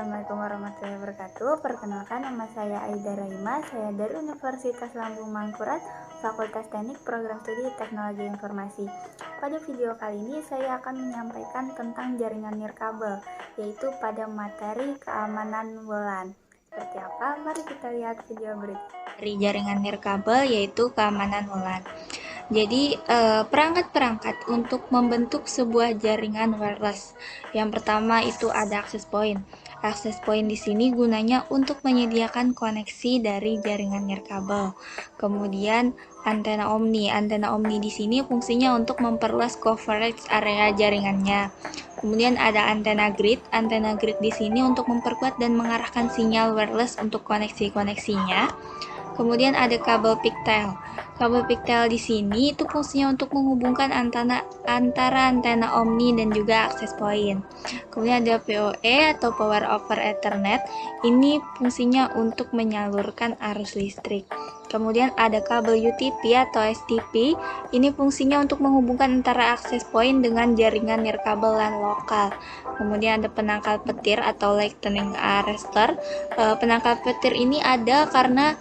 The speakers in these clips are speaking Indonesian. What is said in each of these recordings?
Assalamualaikum warahmatullahi wabarakatuh. Perkenalkan, nama saya Aida Rahima. Saya dari Universitas Lambung Mangkurat, Fakultas Teknik Program Studi Teknologi Informasi. Pada video kali ini saya akan menyampaikan tentang jaringan nirkabel, yaitu pada materi keamanan WLAN. Seperti apa? Mari kita lihat video berikut. Dari jaringan nirkabel yaitu keamanan WLAN. Jadi, perangkat-perangkat untuk membentuk sebuah jaringan wireless. Yang pertama itu ada access point. Access point di sini gunanya untuk menyediakan koneksi dari jaringan nirkabel. Kemudian antena omni. Antena omni di sini fungsinya untuk memperluas coverage area jaringannya. Kemudian ada antena grid. Antena grid di sini untuk memperkuat dan mengarahkan sinyal wireless untuk koneksi-koneksinya. Kemudian ada kabel pigtail. Kabel pigtail di sini itu fungsinya untuk menghubungkan antara antena omni dan juga access point. Kemudian ada PoE atau Power over Ethernet. Ini fungsinya untuk menyalurkan arus listrik. Kemudian ada kabel UTP atau STP. Ini fungsinya untuk menghubungkan antara access point dengan jaringan nirkabel LAN lokal. Kemudian ada penangkal petir atau lightning arrestor. Penangkal petir ini ada karena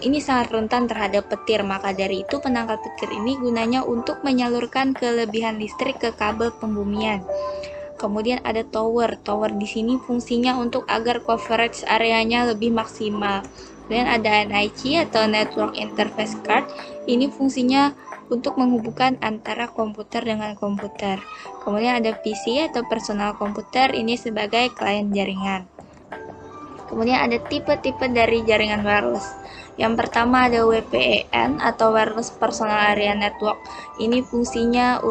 ini sangat rentan terhadap petir, maka dari itu penangkal petir ini gunanya untuk menyalurkan kelebihan listrik ke kabel pembumian. Kemudian ada tower. Tower di sini fungsinya untuk agar coverage areanya lebih maksimal. Kemudian ada NIC atau Network Interface Card. Ini fungsinya untuk menghubungkan antara komputer dengan komputer. Kemudian ada PC atau personal komputer, ini sebagai klien jaringan. Kemudian ada tipe-tipe dari jaringan wireless. Yang pertama ada WPAN atau Wireless Personal Area Network. Ini fungsinya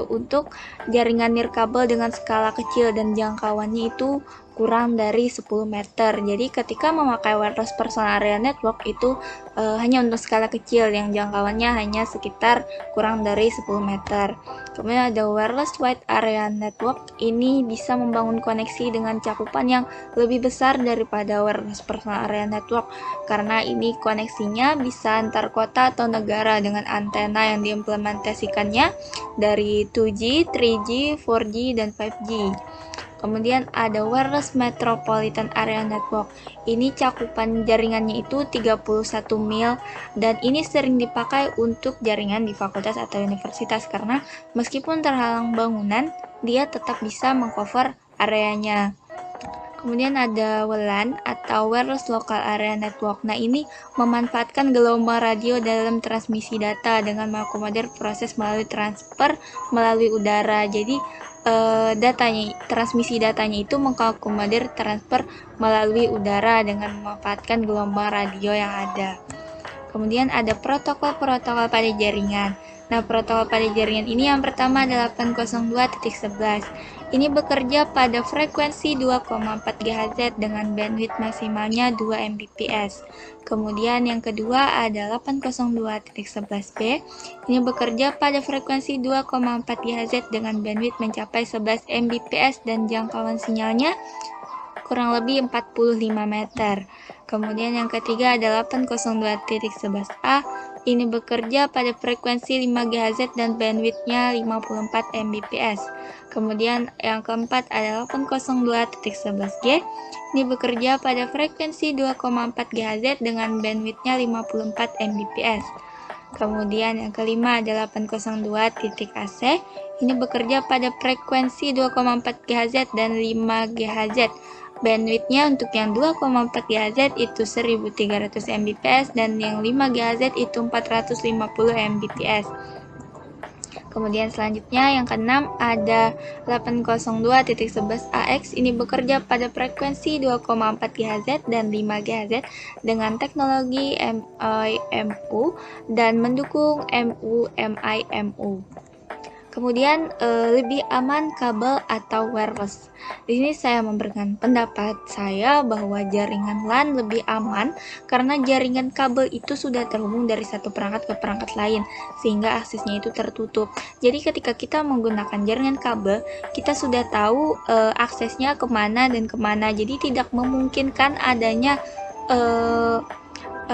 untuk jaringan nirkabel dengan skala kecil dan jangkauannya itu kurang dari 10 meter. Jadi ketika memakai wireless personal area network itu hanya untuk skala kecil yang jangkauannya hanya sekitar kurang dari 10 meter. Kemudian ada wireless wide area network. Ini bisa membangun koneksi dengan cakupan yang lebih besar daripada wireless personal area network karena ini koneksinya bisa antar kota atau negara dengan antena yang diimplementasikannya dari 2G, 3G, 4G, dan 5G. Kemudian ada Wireless Metropolitan Area Network. Ini cakupan jaringannya itu 31 mil dan ini sering dipakai untuk jaringan di fakultas atau universitas karena meskipun terhalang bangunan, dia tetap bisa mengcover areanya. Kemudian ada WLAN atau Wireless Local Area Network. Nah, ini memanfaatkan gelombang radio dalam transmisi data dengan mengakomodir proses melalui transfer melalui udara. Jadi, transmisi datanya itu mengakomodir transfer melalui udara dengan memanfaatkan gelombang radio yang ada. Kemudian ada protokol-protokol pada jaringan. Nah, protokol pada jaringan ini yang pertama adalah 802.11. Ini bekerja pada frekuensi 2,4 GHz dengan bandwidth maksimalnya 2 Mbps. Kemudian yang kedua ada 802.11b. Ini bekerja pada frekuensi 2,4 GHz dengan bandwidth mencapai 11 Mbps dan jangkauan sinyalnya kurang lebih 45 meter. Kemudian yang ketiga ada 802.11a. Ini bekerja pada frekuensi 5 GHz dan bandwidthnya 54 Mbps. Kemudian yang keempat ada 802.11g. Ini bekerja pada frekuensi 2,4 GHz dengan bandwidthnya 54 Mbps. Kemudian yang kelima ada 802.AC. Ini bekerja pada frekuensi 2,4 GHz dan 5 GHz. Bandwidthnya untuk yang 2,4 GHz itu 1300 Mbps dan yang 5 GHz itu 450 Mbps. Kemudian selanjutnya yang keenam ada 802.11ax. Ini bekerja pada frekuensi 2,4 GHz dan 5 GHz dengan teknologi MIMU dan mendukung MU-MIMU. Kemudian lebih aman kabel atau wireless. Di sini saya memberikan pendapat saya bahwa jaringan LAN lebih aman karena jaringan kabel itu sudah terhubung dari satu perangkat ke perangkat lain sehingga aksesnya itu tertutup. Jadi ketika kita menggunakan jaringan kabel, kita sudah tahu aksesnya kemana dan kemana. Jadi tidak memungkinkan adanya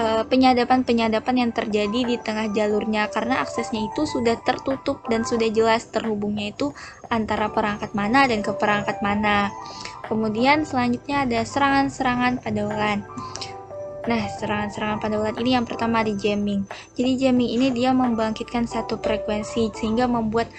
penyadapan-penyadapan yang terjadi di tengah jalurnya, karena aksesnya itu sudah tertutup dan sudah jelas terhubungnya itu antara perangkat mana dan ke perangkat mana. Kemudian selanjutnya ada serangan-serangan pada WLAN. Nah, serangan-serangan pada WLAN ini yang pertama di jamming. Jadi jamming ini dia membangkitkan satu frekuensi sehingga membuat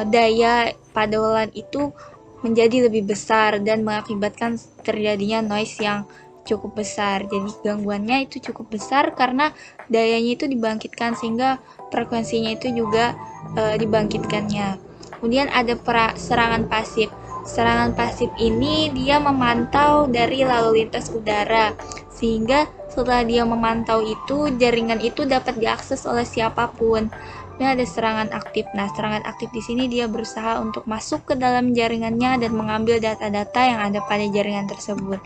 daya pada WLAN itu menjadi lebih besar dan mengakibatkan terjadinya noise yang cukup besar. Jadi gangguannya itu cukup besar karena dayanya itu dibangkitkan sehingga frekuensinya itu juga dibangkitkannya. Kemudian ada serangan pasif. Serangan pasif ini dia memantau dari lalu lintas udara, sehingga setelah dia memantau itu, jaringan itu dapat diakses oleh siapapun. Dan ada serangan aktif. Nah, serangan aktif di sini dia berusaha untuk masuk ke dalam jaringannya dan mengambil data-data yang ada pada jaringan tersebut.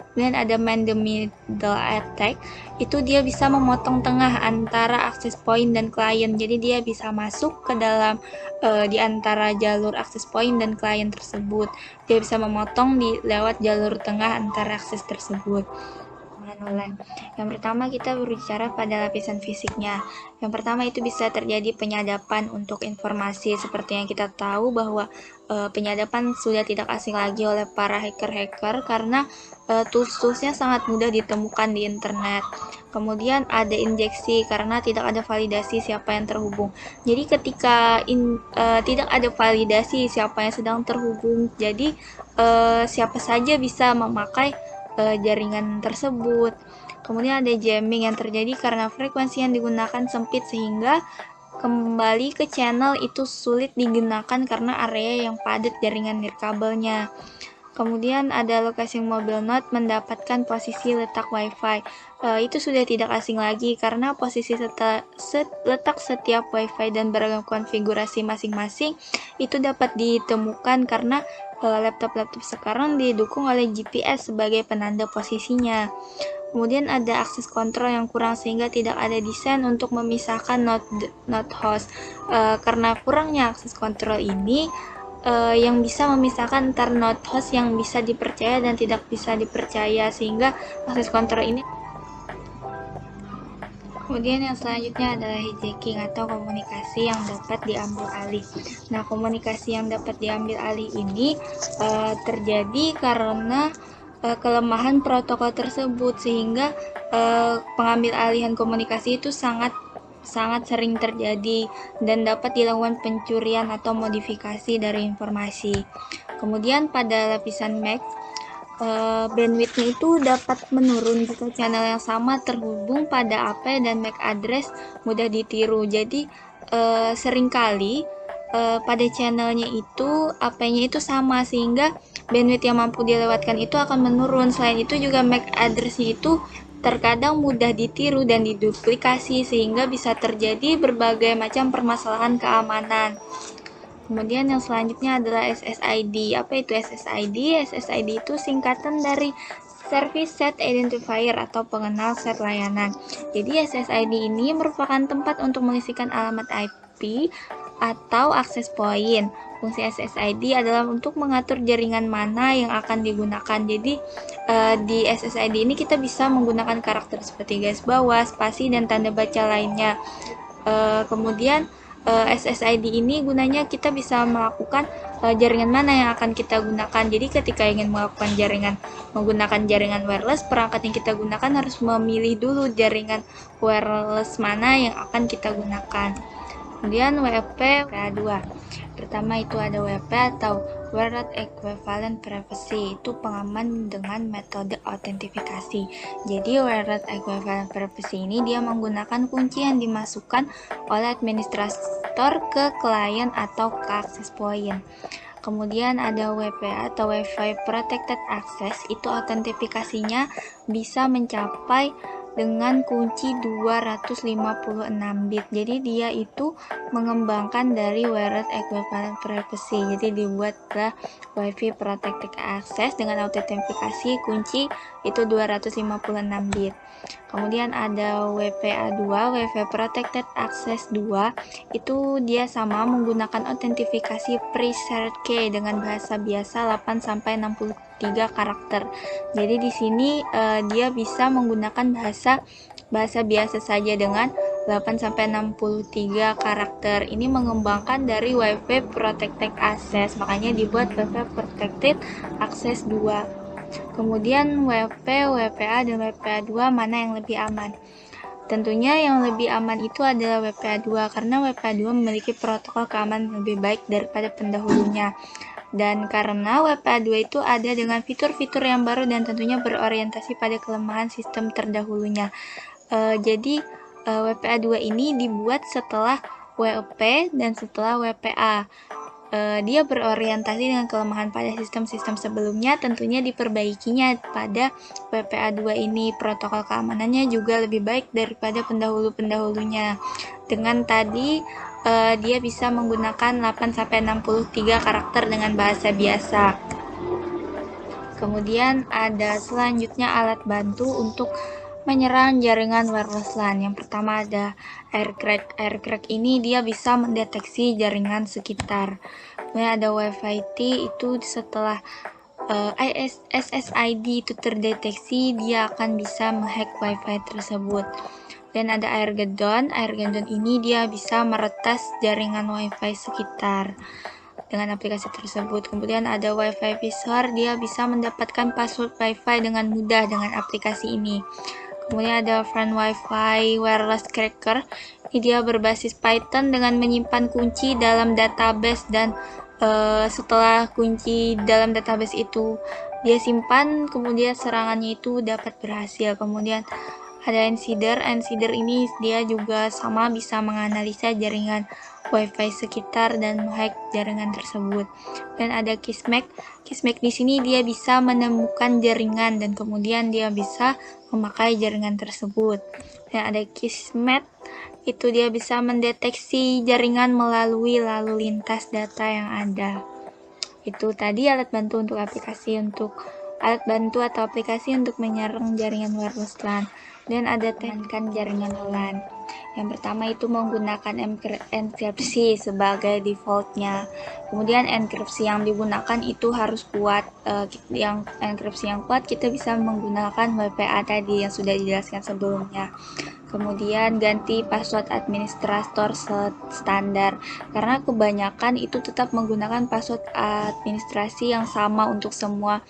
Kemudian ada man the middle attack, itu dia bisa memotong tengah antara access point dan klien. Jadi dia bisa masuk ke dalam di antara jalur access point dan klien tersebut. Dia bisa memotong lewat jalur tengah antara akses tersebut. Yang pertama kita berbicara pada lapisan fisiknya. Yang pertama itu bisa terjadi penyadapan untuk informasi, seperti yang kita tahu bahwa penyadapan sudah tidak asing lagi oleh para hacker-hacker karena tools-toolsnya sangat mudah ditemukan di internet. Kemudian ada injeksi karena tidak ada validasi siapa yang terhubung. Jadi ketika tidak ada validasi siapa yang sedang terhubung, jadi siapa saja bisa memakai jaringan tersebut. Kemudian ada jamming yang terjadi karena frekuensi yang digunakan sempit sehingga kembali ke channel itu sulit digunakan karena area yang padat jaringan nirkabelnya. Kemudian ada lokasi mobile node mendapatkan posisi letak WiFi. Itu sudah tidak asing lagi karena posisi letak setiap WiFi dan beragam konfigurasi masing-masing itu dapat ditemukan karena laptop-laptop sekarang didukung oleh GPS sebagai penanda posisinya. Kemudian ada akses kontrol yang kurang sehingga tidak ada desain untuk memisahkan node host. Karena kurangnya akses kontrol ini, yang bisa memisahkan antar node host yang bisa dipercaya dan tidak bisa dipercaya, sehingga akses kontrol ini. Kemudian yang selanjutnya adalah hijacking atau komunikasi yang dapat diambil alih. Nah, komunikasi yang dapat diambil alih ini terjadi karena kelemahan protokol tersebut, sehingga pengambil alihan komunikasi itu sangat sering terjadi dan dapat dilakukan pencurian atau modifikasi dari informasi. Kemudian pada lapisan MAC, bandwidth-nya itu dapat menurun jika channel yang sama terhubung pada AP dan MAC address mudah ditiru. Jadi seringkali pada channelnya itu AP-nya itu sama sehingga bandwidth yang mampu dilewatkan itu akan menurun. Selain itu juga MAC address-nya itu terkadang mudah ditiru dan diduplikasi sehingga bisa terjadi berbagai macam permasalahan keamanan. Kemudian yang selanjutnya adalah SSID. Apa itu SSID? SSID itu singkatan dari Service Set Identifier atau pengenal set layanan. Jadi SSID ini merupakan tempat untuk mengisikan alamat IP atau access point. Fungsi SSID adalah untuk mengatur jaringan mana yang akan digunakan. Jadi di SSID ini kita bisa menggunakan karakter seperti garis bawah, spasi, dan tanda baca lainnya. Kemudian SSID ini gunanya kita bisa melakukan jaringan mana yang akan kita gunakan. Jadi ketika ingin melakukan menggunakan jaringan wireless, perangkat yang kita gunakan harus memilih dulu jaringan wireless mana yang akan kita gunakan. Kemudian WFP PA2. Pertama itu ada WFP atau Wireless Equivalent Privacy, itu pengaman dengan metode autentifikasi. Jadi Wireless Equivalent Privacy ini dia menggunakan kunci yang dimasukkan oleh administrator ke klien atau ke access point. Kemudian ada WPA atau Wi-Fi Protected Access, itu autentifikasinya bisa mencapai dengan kunci 256 bit. Jadi dia itu mengembangkan dari Wireless Equivalent Privacy. Jadi dibuatlah Wi-Fi Protected Access dengan autentifikasi kunci itu 256 bit. Kemudian ada WPA2, Wi-Fi Protected Access 2, itu dia sama menggunakan autentifikasi pre-shared key dengan bahasa biasa 8 sampai 63 karakter. Jadi di sini dia bisa menggunakan bahasa bahasa biasa saja dengan 8-63 karakter. Ini mengembangkan dari WiFi Protected Access, makanya dibuat WiFi Protected Access 2. Kemudian WP, WPA, dan WPA2 mana yang lebih aman? Tentunya yang lebih aman itu adalah WPA2 karena WPA2 memiliki protokol keamanan lebih baik daripada pendahulunya. Dan karena WPA2 itu ada dengan fitur-fitur yang baru dan tentunya berorientasi pada kelemahan sistem terdahulunya. Jadi WPA2 ini dibuat setelah WP dan setelah WPA. Dia berorientasi dengan kelemahan pada sistem-sistem sebelumnya, tentunya diperbaikinya pada WPA2 ini. Protokol keamanannya juga lebih baik daripada pendahulu-pendahulunya. Dengan tadi dia bisa menggunakan 8-63 karakter dengan bahasa biasa. Kemudian ada selanjutnya alat bantu untuk menyerang jaringan wireless LAN. Yang pertama ada Aircrack. Aircrack ini dia bisa mendeteksi jaringan sekitar. Kemudian ada Wi-Fi T, itu setelah SSID itu terdeteksi, dia akan bisa menghack Wi-Fi tersebut. Dan ada Airguardon. Airguardon ini dia bisa meretas jaringan Wi-Fi sekitar dengan aplikasi tersebut. Kemudian ada Wi-Fi Visor, dia bisa mendapatkan password Wi-Fi dengan mudah dengan aplikasi ini. Kemudian ada Friend Wi-Fi Wireless Cracker, ini dia berbasis Python dengan menyimpan kunci dalam database dan setelah kunci dalam database itu dia simpan, kemudian serangannya itu dapat berhasil. Kemudian ada Encider. Encider ini dia juga sama bisa menganalisa jaringan Wi-Fi sekitar dan menghack jaringan tersebut. Dan ada Kismek. Kismek di sini dia bisa menemukan jaringan dan kemudian dia bisa memakai jaringan tersebut. Dan ada Kismet, itu dia bisa mendeteksi jaringan melalui lalu lintas data yang ada. Itu tadi alat bantu untuk aplikasi atau aplikasi untuk menyerang jaringan wireless LAN. Dan ada tekankan jaringan LAN. Yang pertama itu menggunakan enkripsi sebagai defaultnya. Kemudian enkripsi yang digunakan itu harus kuat. Yang enkripsi yang kuat kita bisa menggunakan WPA tadi yang sudah dijelaskan sebelumnya. Kemudian ganti password administrator standar, karena kebanyakan itu tetap menggunakan password administrasi yang sama untuk semua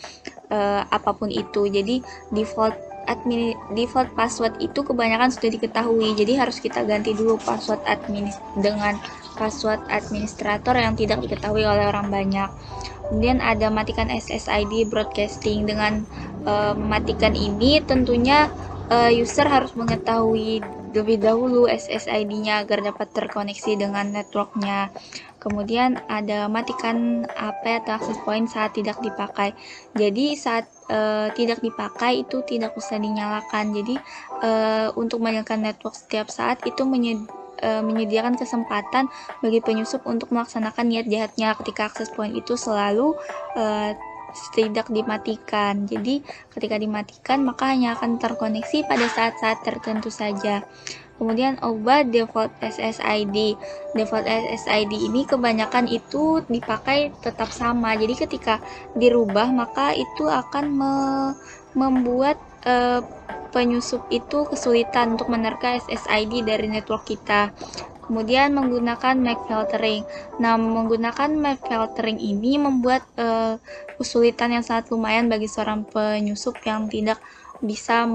apapun itu. Jadi default password itu kebanyakan sudah diketahui, jadi harus kita ganti dulu password dengan password administrator yang tidak diketahui oleh orang banyak. Kemudian ada matikan SSID broadcasting. Dengan mematikan ini tentunya user harus mengetahui lebih dahulu SSID-nya agar dapat terkoneksi dengan networknya. Kemudian ada matikan AP atau access point saat tidak dipakai. Jadi saat tidak dipakai itu tidak usah dinyalakan. Jadi untuk menyalakan network setiap saat itu menyediakan kesempatan bagi penyusup untuk melaksanakan niat jahatnya ketika access point itu selalu tidak dimatikan. Jadi ketika dimatikan maka hanya akan terkoneksi pada saat-saat tertentu saja. Kemudian ubah default SSID. Default SSID ini kebanyakan itu dipakai tetap sama. Jadi ketika dirubah maka itu akan membuat penyusup itu kesulitan untuk menerka SSID dari network kita. Kemudian menggunakan MAC filtering. Nah, menggunakan MAC filtering ini membuat kesulitan yang sangat lumayan bagi seorang penyusup yang tidak bisa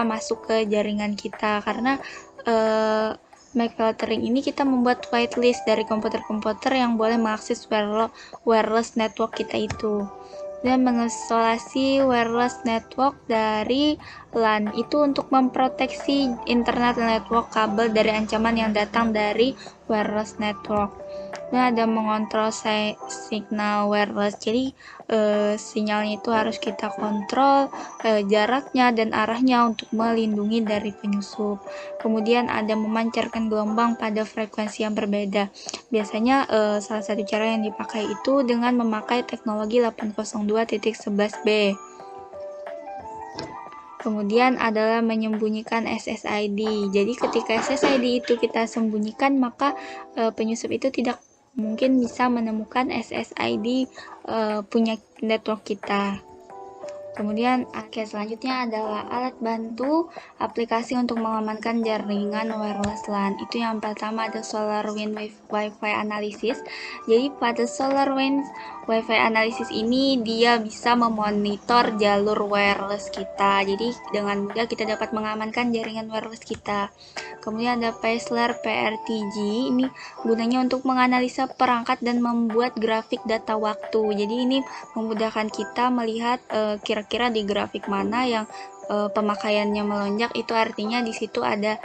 masuk ke jaringan kita, karena MAC filtering ini kita membuat whitelist dari komputer-komputer yang boleh mengakses wireless network kita itu. Dan mengisolasi wireless network dari LAN itu untuk memproteksi internet network kabel dari ancaman yang datang dari wireless network. Dan ada mengontrol signal wireless, jadi sinyalnya itu harus kita kontrol jaraknya dan arahnya untuk melindungi dari penyusup. Kemudian ada memancarkan gelombang pada frekuensi yang berbeda. Biasanya salah satu cara yang dipakai itu dengan memakai teknologi 802.11b. Kemudian adalah menyembunyikan SSID. Jadi ketika SSID itu kita sembunyikan, maka penyusup itu tidak mungkin bisa menemukan SSID punya network kita. Kemudian selanjutnya adalah alat bantu aplikasi untuk mengamankan jaringan wireless LAN. Itu yang pertama ada SolarWinds Wi-Fi Analysis. Jadi pada SolarWinds Wi-Fi Analysis ini dia bisa memonitor jalur wireless kita. Jadi dengan mudah kita dapat mengamankan jaringan wireless kita. Kemudian ada Paisler PRTG, ini gunanya untuk menganalisa perangkat dan membuat grafik data waktu. Jadi ini memudahkan kita melihat kira-kira di grafik mana yang pemakaiannya melonjak, itu artinya di situ ada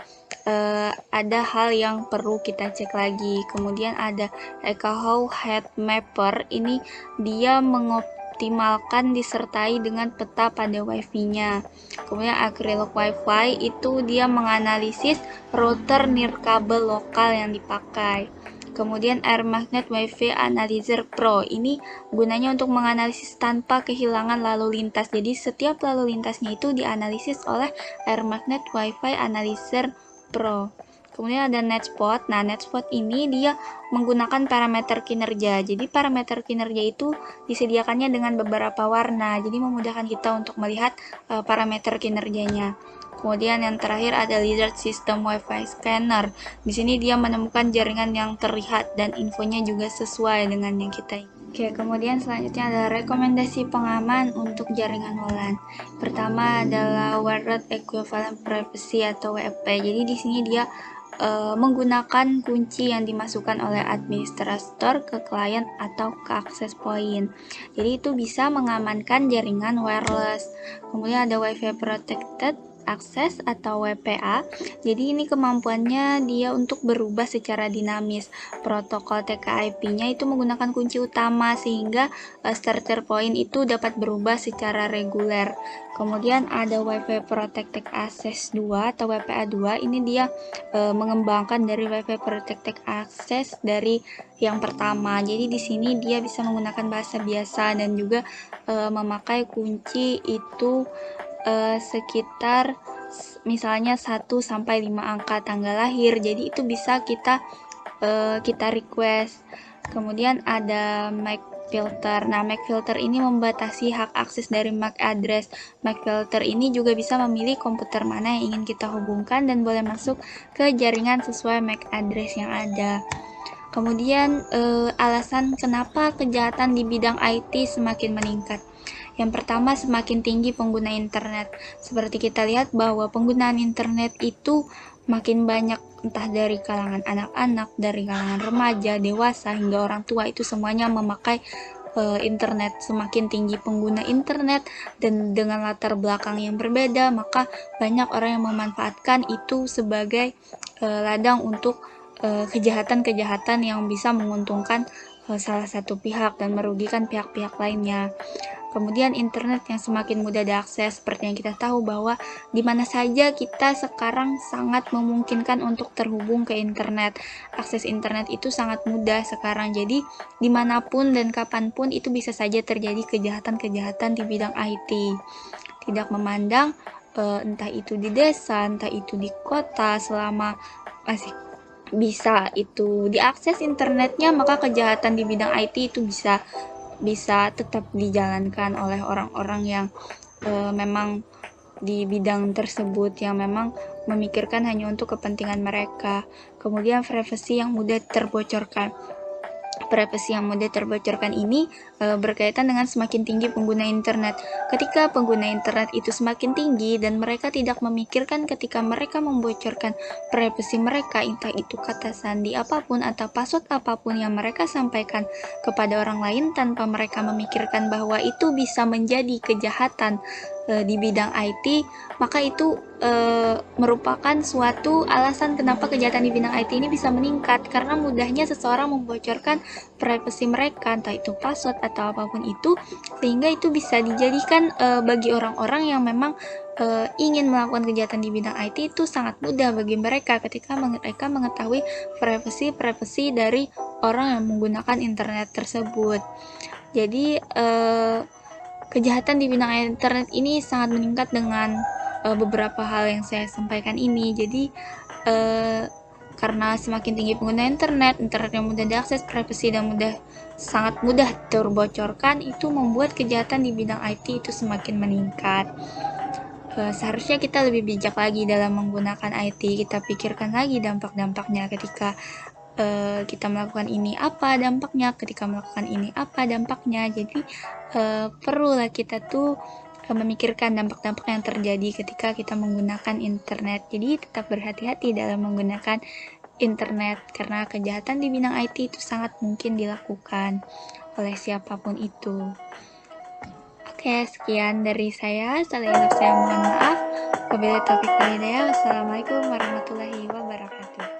hal yang perlu kita cek lagi. Kemudian ada Ekahau Head Mapper, ini dia mengoptimalkan disertai dengan peta pada wifi-nya. Kemudian Acrylic Wi-Fi itu dia menganalisis router nirkabel lokal yang dipakai. Kemudian Air Magnet Wi-Fi Analyzer Pro, ini gunanya untuk menganalisis tanpa kehilangan lalu lintas. Jadi setiap lalu lintasnya itu dianalisis oleh Air Magnet Wi-Fi Analyzer Pro. Kemudian ada NetSpot. Nah, NetSpot ini dia menggunakan parameter kinerja. Jadi parameter kinerja itu disediakannya dengan beberapa warna. Jadi memudahkan kita untuk melihat parameter kinerjanya. Kemudian yang terakhir ada Lizard System Wi-Fi Scanner. Di sini dia menemukan jaringan yang terlihat dan infonya juga sesuai dengan yang kita inginkan. Oke, kemudian selanjutnya ada rekomendasi pengaman untuk jaringan WLAN. Pertama adalah Wireless Equivalent Privacy atau WEP. Jadi di sini dia menggunakan kunci yang dimasukkan oleh administrator ke klien atau ke access point. Jadi itu bisa mengamankan jaringan wireless. Kemudian ada Wi-Fi Protected Access atau WPA. Jadi ini kemampuannya dia untuk berubah secara dinamis. Protokol TCP/IP-nya itu menggunakan kunci utama sehingga starter point itu dapat berubah secara reguler. Kemudian ada Wi-Fi Protected Access 2 atau WPA 2. Ini dia mengembangkan dari Wi-Fi Protected Access dari yang pertama. Jadi di sini dia bisa menggunakan bahasa biasa dan juga memakai kunci itu sekitar misalnya 1 sampai 5 angka tanggal lahir. Jadi itu bisa kita request. Kemudian ada MAC filter. Nah, MAC filter ini membatasi hak akses dari MAC address. MAC filter ini juga bisa memilih komputer mana yang ingin kita hubungkan dan boleh masuk ke jaringan sesuai MAC address yang ada. Kemudian alasan kenapa kejahatan di bidang IT semakin meningkat. Yang pertama, semakin tinggi pengguna internet. Seperti kita lihat bahwa penggunaan internet itu makin banyak, entah dari kalangan anak-anak, dari kalangan remaja, dewasa, hingga orang tua, itu semuanya memakai internet. Semakin tinggi pengguna internet dan dengan latar belakang yang berbeda, maka banyak orang yang memanfaatkan itu sebagai ladang untuk kejahatan-kejahatan yang bisa menguntungkan salah satu pihak dan merugikan pihak-pihak lainnya. Kemudian internet yang semakin mudah diakses, seperti yang kita tahu bahwa di mana saja kita sekarang sangat memungkinkan untuk terhubung ke internet. Akses internet itu sangat mudah sekarang, jadi dimanapun dan kapanpun itu bisa saja terjadi kejahatan-kejahatan di bidang IT. Tidak memandang entah itu di desa, entah itu di kota, selama masih bisa itu diakses internetnya, maka kejahatan di bidang IT itu bisa tetap dijalankan oleh orang-orang yang memang di bidang tersebut, yang memang memikirkan hanya untuk kepentingan mereka. Kemudian privasi yang mudah terbocorkan. Privasi yang mudah terbocorkan ini berkaitan dengan semakin tinggi pengguna internet. Ketika pengguna internet itu semakin tinggi dan mereka tidak memikirkan ketika mereka membocorkan privasi mereka, entah itu kata sandi apapun atau password apapun yang mereka sampaikan kepada orang lain tanpa mereka memikirkan bahwa itu bisa menjadi kejahatan di bidang IT, maka itu merupakan suatu alasan kenapa kejahatan di bidang IT ini bisa meningkat, karena mudahnya seseorang membocorkan privasi mereka, entah itu password atau apapun itu, sehingga itu bisa dijadikan bagi orang-orang yang memang ingin melakukan kejahatan di bidang IT itu sangat mudah bagi mereka ketika mereka mengetahui privasi dari orang yang menggunakan internet tersebut. Jadi kejahatan di bidang internet ini sangat meningkat dengan beberapa hal yang saya sampaikan ini. Jadi Karena semakin tinggi pengguna internet yang mudah diakses, privasi dan sangat mudah terbocorkan, itu membuat kejahatan di bidang IT itu semakin meningkat. Seharusnya kita lebih bijak lagi dalam menggunakan IT. Kita pikirkan lagi dampak-dampaknya ketika kita melakukan ini apa dampaknya, ketika melakukan ini apa dampaknya. Jadi perlulah kita tuh memikirkan dampak-dampak yang terjadi ketika kita menggunakan internet. Jadi tetap berhati-hati dalam menggunakan internet karena kejahatan di bidang IT itu sangat mungkin dilakukan oleh siapapun itu. Oke, sekian dari saya. Saya mohon maaf. Wabillahi taufiq wal hidayah. Wassalamualaikum warahmatullahi wabarakatuh.